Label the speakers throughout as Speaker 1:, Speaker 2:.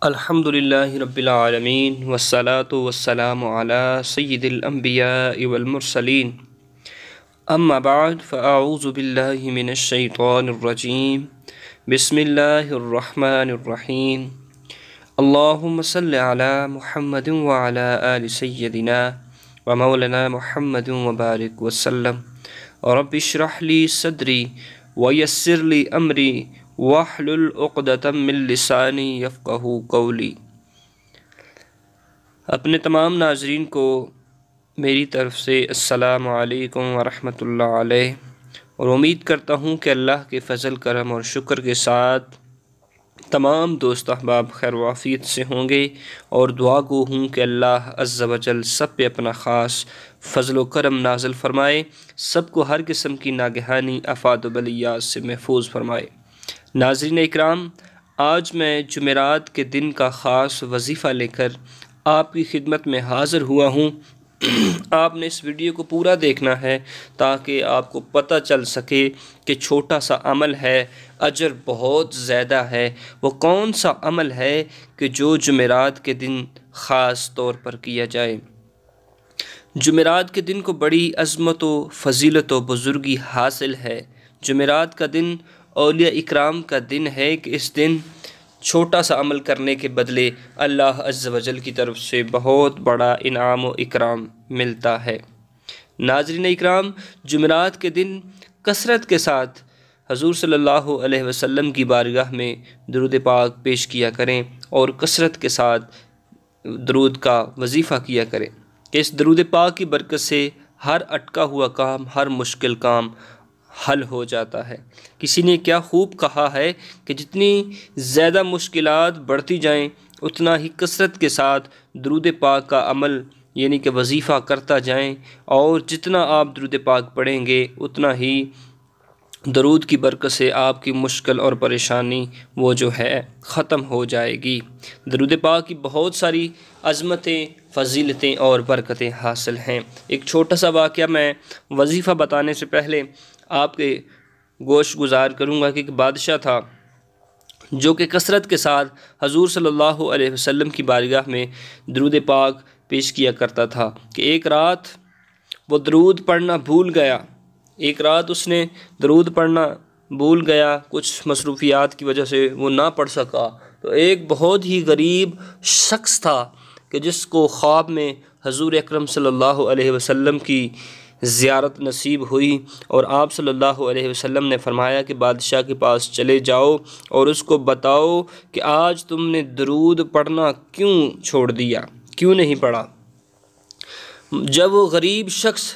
Speaker 1: الحمدللہ رب العالمین والصلاة والسلام علی سید الانبیاء والمرسلین اما بعد فاعوذ باللہ من الشیطان الرجیم بسم اللہ الرحمن الرحیم اللہم صل علی محمد وعلی آل سیدنا ومولانا محمد وبارک وسلم رب اشرح لی صدری ویسر لی امری واحلل عقدۃ من لسانی یفقہوا قولی۔ اپنے تمام ناظرین کو میری طرف سے السلام علیکم ورحمۃ اللہ علیہ، اور امید کرتا ہوں کہ اللہ کے فضل کرم اور شکر کے ساتھ تمام دوست احباب خیر و عافیت سے ہوں گے، اور دعا گو ہوں کہ اللہ عز و جل سب پہ اپنا خاص فضل و کرم نازل فرمائے، سب کو ہر قسم کی ناگہانی آفات و بلیات سے محفوظ فرمائے۔ ناظرین اکرام، آج میں جمعرات کے دن کا خاص وظیفہ لے کر آپ کی خدمت میں حاضر ہوا ہوں۔ آپ نے اس ویڈیو کو پورا دیکھنا ہے تاکہ آپ کو پتہ چل سکے کہ چھوٹا سا عمل ہے، اجر بہت زیادہ ہے۔ وہ کون سا عمل ہے کہ جو جمعرات کے دن خاص طور پر کیا جائے؟ جمعرات کے دن کو بڑی عظمت و فضیلت و بزرگی حاصل ہے۔ جمعرات کا دن اولیاء اکرام کا دن ہے کہ اس دن چھوٹا سا عمل کرنے کے بدلے اللہ عز و جل کی طرف سے بہت بڑا انعام و اکرام ملتا ہے۔ ناظرین اکرام، جمعرات کے دن کثرت کے ساتھ حضور صلی اللہ علیہ وسلم کی بارگاہ میں درود پاک پیش کیا کریں، اور کثرت کے ساتھ درود کا وظیفہ کیا کریں کہ اس درود پاک کی برکت سے ہر اٹکا ہوا کام، ہر مشکل کام حل ہو جاتا ہے۔ کسی نے کیا خوب کہا ہے کہ جتنی زیادہ مشکلات بڑھتی جائیں اتنا ہی کثرت کے ساتھ درود پاک کا عمل یعنی کہ وظیفہ کرتا جائیں، اور جتنا آپ درود پاک پڑھیں گے اتنا ہی درود کی برکت سے آپ کی مشکل اور پریشانی وہ جو ہے ختم ہو جائے گی۔ درود پاک کی بہت ساری عظمتیں، فضیلتیں اور برکتیں حاصل ہیں۔ ایک چھوٹا سا واقعہ میں وظیفہ بتانے سے پہلے آپ کے گوش گزار کروں گا کہ ایک بادشاہ تھا جو کہ کثرت کے ساتھ حضور صلی اللہ علیہ وسلم کی بارگاہ میں درود پاک پیش کیا کرتا تھا کہ ایک رات وہ درود پڑھنا بھول گیا۔ ایک رات اس نے درود پڑھنا بھول گیا، کچھ مصروفیات کی وجہ سے وہ نہ پڑھ سکا، تو ایک بہت ہی غریب شخص تھا کہ جس کو خواب میں حضور اکرم صلی اللہ علیہ وسلم کی زیارت نصیب ہوئی، اور آپ صلی اللہ علیہ وسلم نے فرمایا کہ بادشاہ کے پاس چلے جاؤ اور اس کو بتاؤ کہ آج تم نے درود پڑھنا کیوں چھوڑ دیا، کیوں نہیں پڑھا۔ جب وہ غریب شخص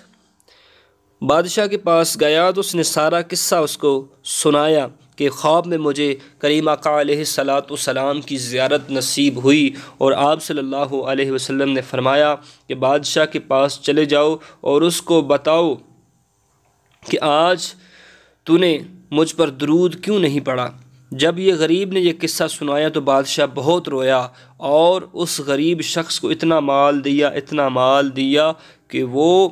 Speaker 1: بادشاہ کے پاس گیا تو اس نے سارا قصہ اس کو سنایا کہ خواب میں مجھے کریم آقا علیہ السلام کی زیارت نصیب ہوئی، اور آپ صلی اللہ علیہ وسلم نے فرمایا کہ بادشاہ کے پاس چلے جاؤ اور اس کو بتاؤ کہ آج تو نے مجھ پر درود کیوں نہیں پڑھا۔ جب یہ غریب نے یہ قصہ سنایا تو بادشاہ بہت رویا، اور اس غریب شخص کو اتنا مال دیا کہ وہ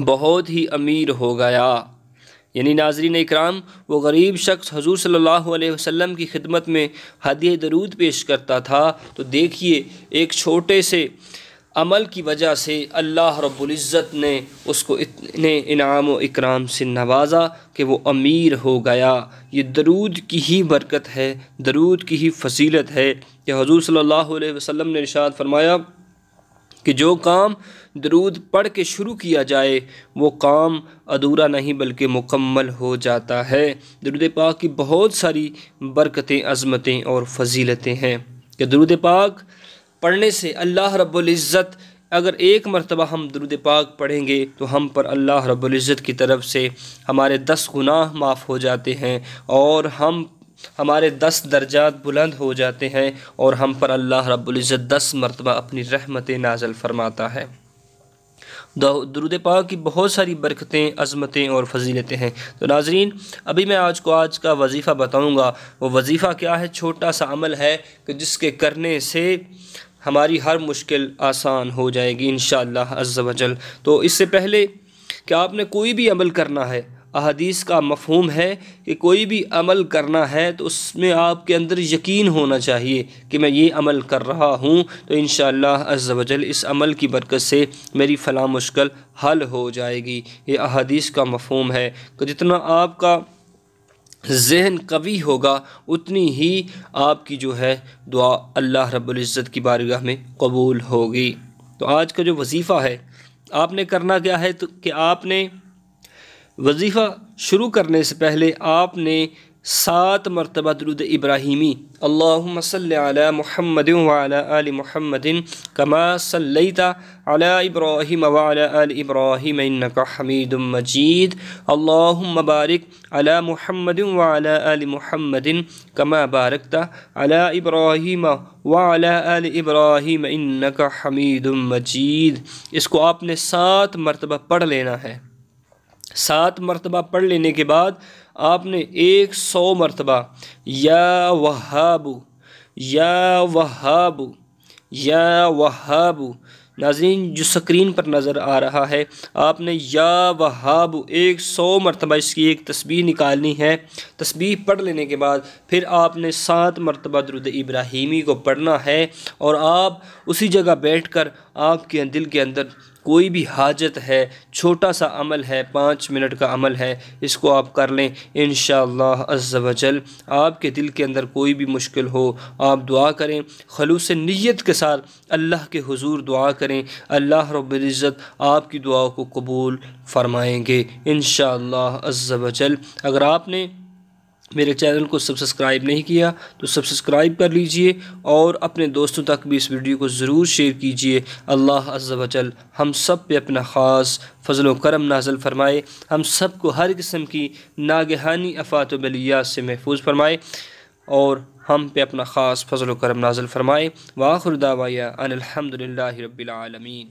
Speaker 1: بہت ہی امیر ہو گیا۔ یعنی ناظرین اکرام، وہ غریب شخص حضور صلی اللہ علیہ وسلم کی خدمت میں ہدیہ درود پیش کرتا تھا، تو دیکھیے ایک چھوٹے سے عمل کی وجہ سے اللہ رب العزت نے اس کو اتنے انعام و اکرام سے نوازا کہ وہ امیر ہو گیا۔ یہ درود کی ہی برکت ہے، درود کی ہی فضیلت ہے کہ حضور صلی اللہ علیہ وسلم نے ارشاد فرمایا کہ جو کام درود پڑھ کے شروع کیا جائے وہ کام ادھورا نہیں بلکہ مکمل ہو جاتا ہے۔ درود پاک کی بہت ساری برکتیں، عظمتیں اور فضیلتیں ہیں کہ درود پاک پڑھنے سے اللہ رب العزت، اگر ایک مرتبہ ہم درود پاک پڑھیں گے تو ہم پر اللہ رب العزت کی طرف سے ہمارے 10 گناہ معاف ہو جاتے ہیں، اور ہمارے 10 درجات بلند ہو جاتے ہیں، اور ہم پر اللہ رب العزت 10 مرتبہ اپنی رحمتیں نازل فرماتا ہے۔ درود پاک کی بہت ساری برکتیں، عظمتیں اور فضیلتیں ہیں۔ تو ناظرین، ابھی میں آج کا وظیفہ بتاؤں گا۔ وہ وظیفہ کیا ہے؟ چھوٹا سا عمل ہے کہ جس کے کرنے سے ہماری ہر مشکل آسان ہو جائے گی انشاءاللہ عز و جل۔ تو اس سے پہلے کہ آپ نے کوئی بھی عمل کرنا ہے، احادیث کا مفہوم ہے کہ کوئی بھی عمل کرنا ہے تو اس میں آپ کے اندر یقین ہونا چاہیے کہ میں یہ عمل کر رہا ہوں تو انشاءاللہ عز و جل اس عمل کی برکت سے میری فلاں مشکل حل ہو جائے گی۔ یہ احادیث کا مفہوم ہے کہ جتنا آپ کا ذہن قوی ہوگا اتنی ہی آپ کی جو ہے دعا اللہ رب العزت کی بارگاہ میں قبول ہوگی۔ تو آج کا جو وظیفہ ہے آپ نے کرنا کیا ہے تو کہ آپ نے وظیفہ شروع کرنے سے پہلے آپ نے 7 مرتبہ درود ابراہیمی اللہم صلی علی محمد وعلی آل محمد کما صلیت علی ابراہیم وعلی آل ابراہیم انک حمید مجید اللہم بارک علی محمد وعلی آل محمد کما بارکت علی ابراہیم وعلی آل ابراہیم انک حمید مجید۔ اس کو آپ نے 7 مرتبہ پڑھ لینا ہے۔ 7 مرتبہ پڑھ لینے کے بعد آپ نے 100 مرتبہ یا وہاب یا وہاب یا وہاب، ناظرین جو سکرین پر نظر آ رہا ہے آپ نے یا وہاب 100 مرتبہ اس کی ایک تسبیح نکالنی ہے۔ تسبیح پڑھ لینے کے بعد پھر آپ نے 7 مرتبہ درود ابراہیمی کو پڑھنا ہے، اور آپ اسی جگہ بیٹھ کر آپ کے دل کے اندر کوئی بھی حاجت ہے، چھوٹا سا عمل ہے، 5 منٹ کا عمل ہے، اس کو آپ کر لیں انشاءاللہ عز و جل۔ آپ کے دل کے اندر کوئی بھی مشکل ہو آپ دعا کریں، خلوص نیت کے ساتھ اللہ کے حضور دعا کریں، اللہ رب العزت آپ کی دعا کو قبول فرمائیں گے انشاءاللہ عز و جل۔ اگر آپ نے میرے چینل کو سبسکرائب نہیں کیا تو سبسکرائب کر لیجئے، اور اپنے دوستوں تک بھی اس ویڈیو کو ضرور شیئر کیجئے۔ اللہ عز و جل ہم سب پہ اپنا خاص فضل و کرم نازل فرمائے، ہم سب کو ہر قسم کی ناگہانی آفات و بلیات سے محفوظ فرمائے، اور ہم پہ اپنا خاص فضل و کرم نازل فرمائے۔ وآخر دعوانا ان الحمد للہ رب العالمین۔